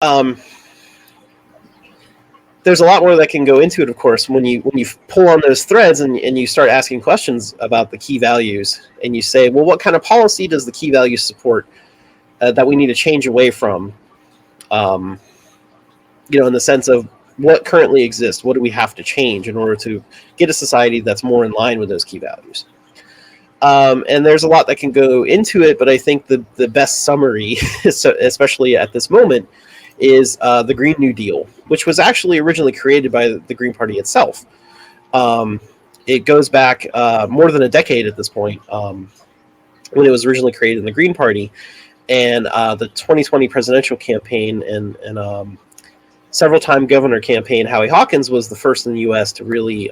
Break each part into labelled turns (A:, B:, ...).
A: Um, there's a lot more that can go into it, of course, when you pull on those threads and you start asking questions about the key values, and you say, well, what kind of policy does the key values support that we need to change away from? Um, in the sense of what currently exists, what do we have to change in order to get a society that's more in line with those key values? And there's a lot that can go into it, but I think the best summary, especially at this moment, is the Green New Deal, which was actually originally created by the Green Party itself. Um, it goes back more than a decade at this point, when it was originally created in the Green Party, and the 2020 presidential campaign and several-time governor campaign, Howie Hawkins was the first in the U.S. to really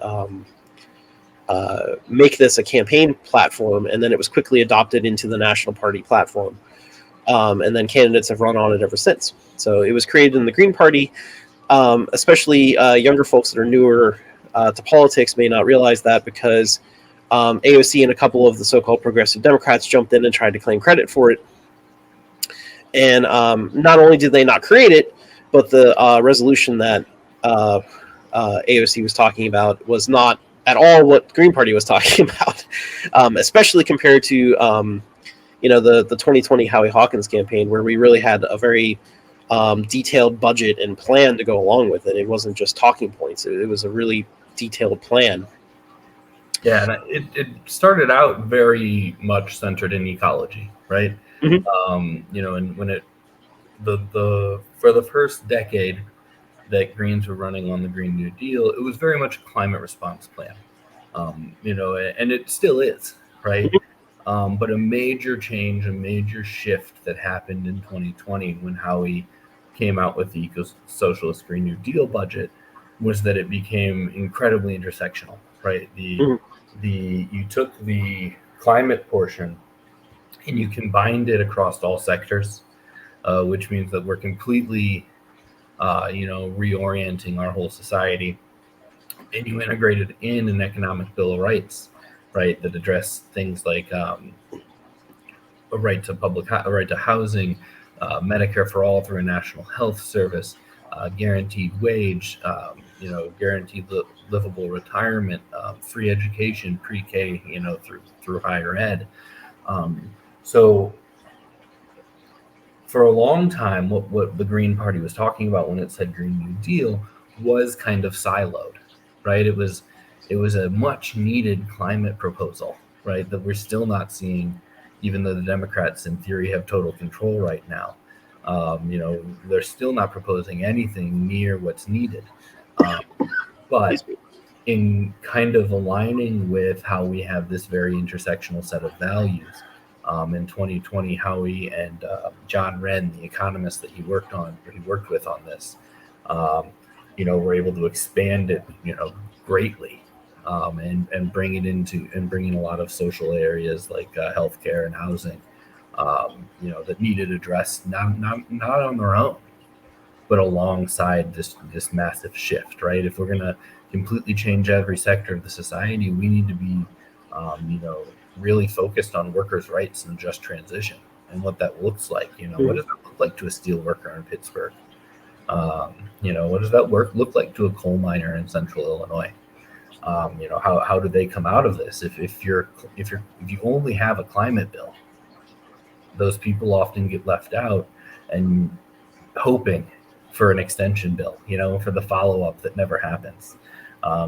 A: make this a campaign platform, and then it was quickly adopted into the National Party platform. And then candidates have run on it ever since. So it was created in the Green Party. Especially younger folks that are newer to politics may not realize that, because AOC and a couple of the so-called progressive Democrats jumped in and tried to claim credit for it. And not only did they not create it, but the resolution that AOC was talking about was not at all what the Green Party was talking about, especially compared to the 2020 Howie Hawkins campaign, where we really had a very detailed budget and plan to go along with it. It wasn't just talking points. It was a really detailed plan.
B: Yeah, and it started out very much centered in ecology, right?
A: Mm-hmm.
B: And when for the first decade that Greens were running on the Green New Deal, it was very much a climate response plan. And it still is, right?
A: Mm-hmm.
B: But a major change, a major shift that happened in 2020 when Howie came out with the Socialist Green New Deal budget was that it became incredibly intersectional, right? You took the climate portion and you combined it across all sectors, which means that we're completely, reorienting our whole society. And you integrated in an economic bill of rights, right, that address things like a right to housing, Medicare for all through a national health service, guaranteed wage, guaranteed livable retirement, free education, pre-K, through higher ed. So for a long time, what the Green Party was talking about when it said Green New Deal was kind of siloed, right? It was a much needed climate proposal, right, that we're still not seeing, even though the Democrats in theory have total control right now. They're still not proposing anything near what's needed. But in kind of aligning with how we have this very intersectional set of values, in 2020, Howie and John Wren, the economist that he worked with on this, were able to expand it, greatly, and bring in a lot of social areas like healthcare and housing, that needed addressed not on their own, but alongside this massive shift, right? If we're going to completely change every sector of the society, we need to be, really focused on workers' rights and just transition and what that looks like. What does that look like to a steel worker in Pittsburgh? What does that look like to a coal miner in Central Illinois? How do they come out of this? If you only have a climate bill, those people often get left out and hoping for an extension bill, for the follow-up that never happens.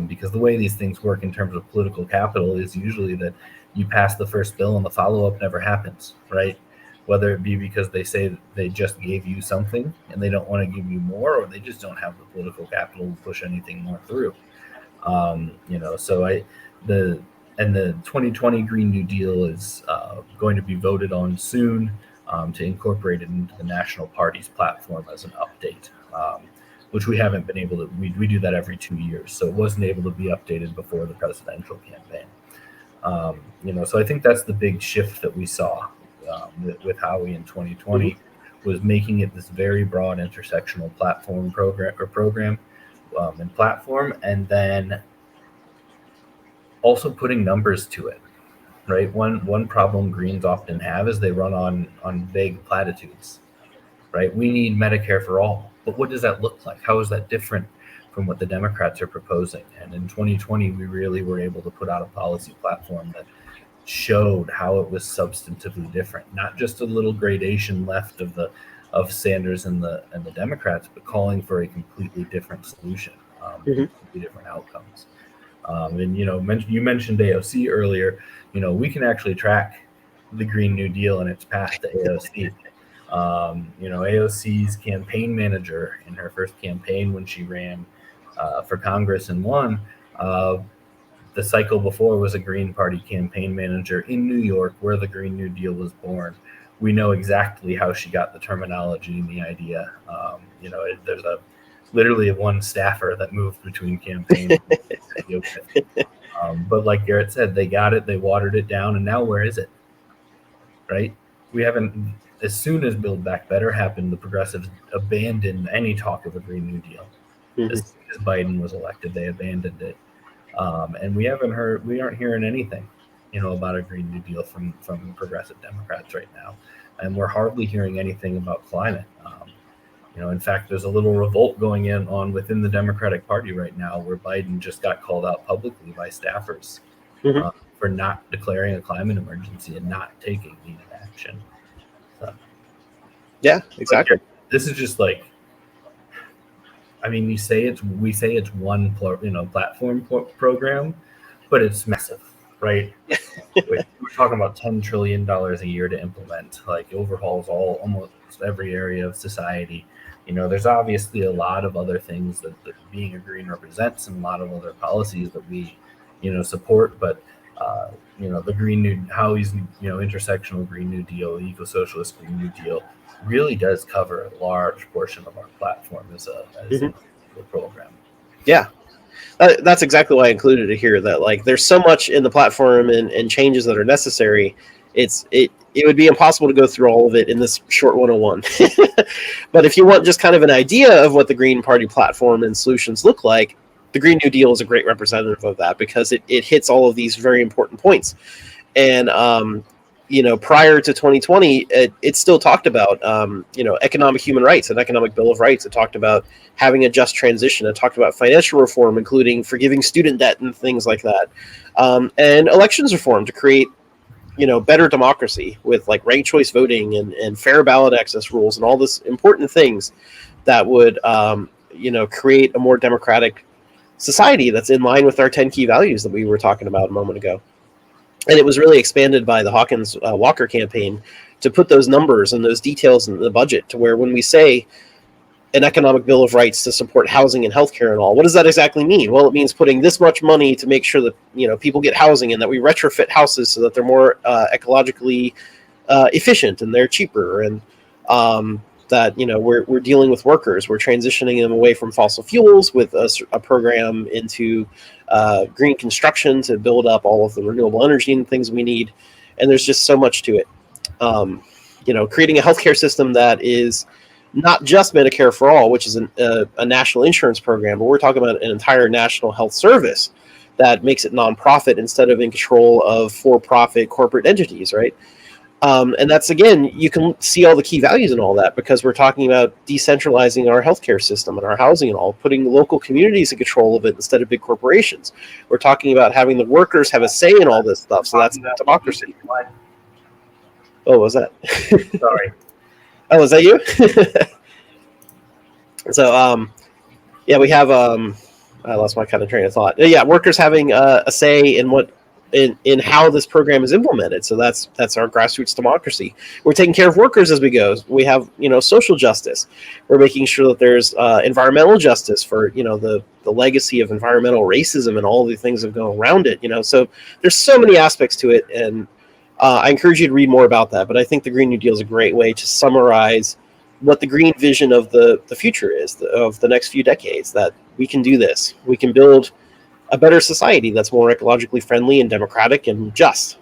B: Because the way these things work in terms of political capital is usually that you pass the first bill and the follow-up never happens, right? Whether it be because they say that they just gave you something and they don't want to give you more, or they just don't have the political capital to push anything more through. The 2020 Green New Deal is going to be voted on soon, to incorporate it into the National Party's platform as an update, which we haven't been able to. We do that every 2 years, so it wasn't able to be updated before the presidential campaign. So I think that's the big shift that we saw with Howie in 2020, was making it this very broad intersectional program and platform, and then also putting numbers to it. Right. One problem Greens often have is they run on vague platitudes. right? We need Medicare for all. But what does that look like? How is that different from what the Democrats are proposing? And in 2020, we really were able to put out a policy platform that showed how it was substantively different, not just a little gradation left of Sanders and the Democrats, but calling for a completely different solution, completely different outcomes. And you mentioned AOC earlier. We can actually track the Green New Deal and its path to AOC. AOC's campaign manager in her first campaign when she ran for Congress and won. The cycle before was a Green Party campaign manager in New York, where the Green New Deal was born. We know exactly how she got the terminology and the idea. There's literally one staffer that moved between campaigns. But like Garrett said, they got it, they watered it down, and now where is it? Right? We haven't. As soon as Build Back Better happened, the progressives abandoned any talk of a Green New Deal. As soon as Biden was elected, they abandoned it. And we aren't hearing anything, about a Green New Deal from progressive Democrats right now. And we're hardly hearing anything about climate. In fact, there's a little revolt going on within the Democratic Party right now, where Biden just got called out publicly by staffers for not declaring a climate emergency and not taking needed action. So,
A: yeah, exactly.
B: This is just like, we say it's one platform program, but it's massive, right? We're talking about $10 trillion a year to implement, like overhauls almost every area of society. There's obviously a lot of other things that being a green represents, and a lot of other policies that we, support. But the Howie's, intersectional Green New Deal, the eco-socialist Green New Deal, really does cover a large portion of our platform as a program.
A: Yeah, that's exactly why I included it here. That there's so much in the platform and changes that are necessary. It would be impossible to go through all of it in this short 101. But if you want just kind of an idea of what the Green Party platform and solutions look like, the Green New Deal is a great representative of that, because it hits all of these very important points. And prior to 2020, it still talked about, economic human rights, an economic bill of rights. It talked about having a just transition. It talked about financial reform, including forgiving student debt and things like that. And elections reform to create, better democracy with ranked choice voting and fair ballot access rules and all this important things that would, create a more democratic society that's in line with our 10 key values that we were talking about a moment ago. And it was really expanded by the Hawkins Walker campaign to put those numbers and those details in the budget, to where when we say an economic bill of rights to support housing and healthcare and all, what does that exactly mean? Well, it means putting this much money to make sure that people get housing, and that we retrofit houses so that they're more ecologically efficient and they're cheaper, and that we're dealing with workers. We're transitioning them away from fossil fuels with a program into green construction to build up all of the renewable energy and things we need. And there's just so much to it. Creating a healthcare system that is not just Medicare for all, which is a national insurance program, but we're talking about an entire national health service that makes it nonprofit instead of in control of for-profit corporate entities, right? And that's, again, you can see all the key values in all that, because we're talking about decentralizing our healthcare system and our housing and all, putting local communities in control of it instead of big corporations. We're talking about having the workers have a say in all this stuff. So that's democracy. Oh, what was that?
B: Sorry.
A: Oh, is that you? So, we have, I lost my kind of train of thought. Yeah, workers having a say in what, in how this program is implemented. So that's our grassroots democracy. We're taking care of workers as we go. We have, social justice. We're making sure that there's environmental justice for, the legacy of environmental racism and all the things that go around it, So there's so many aspects to it, and I encourage you to read more about that. But I think the Green New Deal is a great way to summarize what the green vision of the future is, of the next few decades, that we can do this. We can build a better society that's more ecologically friendly and democratic and just.